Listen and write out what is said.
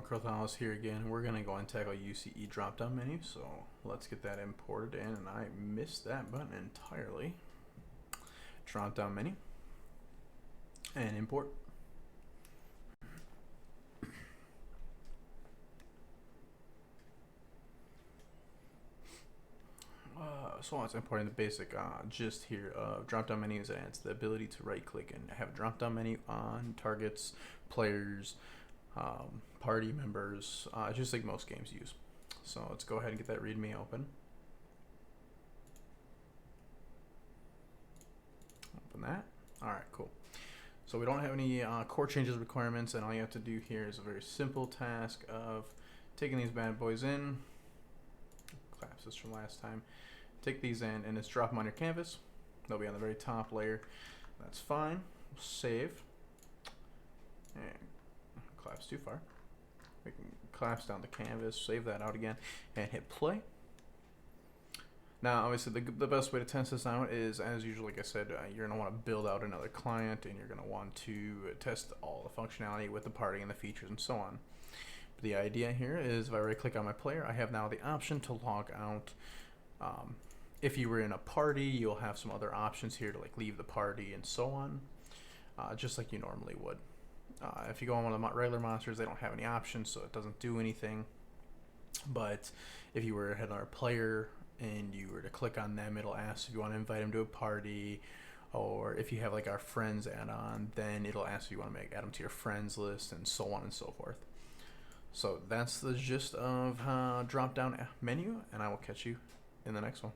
Crowon here again. We're going to go and tackle UCE Dropdown Menu, so let's get that imported in, and I missed that button entirely. Dropdown Menu and import. So it's importing the basic gist here of drop-down menus. It adds the ability to right-click and have a drop-down menu on targets, players, party members, just like most games use. So let's go ahead and get that README open. Open that. All right, cool. So we don't have any core changes requirements, and all you have to do here is a very simple task of taking these bad boys in. Collapse this from last time. Take these in and just drop them on your canvas. They'll be on the very top layer. That's fine. Save. And collapse too far. We can collapse down the canvas, save that out again, and hit play. Now, obviously, the best way to test this out is, as usual, like I said, you're going to want to build out another client, and you're going to want to test all the functionality with the party and the features and so on. But the idea here is if I right-click on my player, I have now the option to log out. If you were in a party, you'll have some other options here to like leave the party and so on, just like you normally would. If you go on one of the regular monsters, they don't have any options, so it doesn't do anything. But if you were another player and you were to click on them, it'll ask if you want to invite them to a party, or if you have like our friends add-on, then it'll ask if you want to add them to your friends list, and so on and so forth. So that's the gist of drop-down menu, and I will catch you in the next one.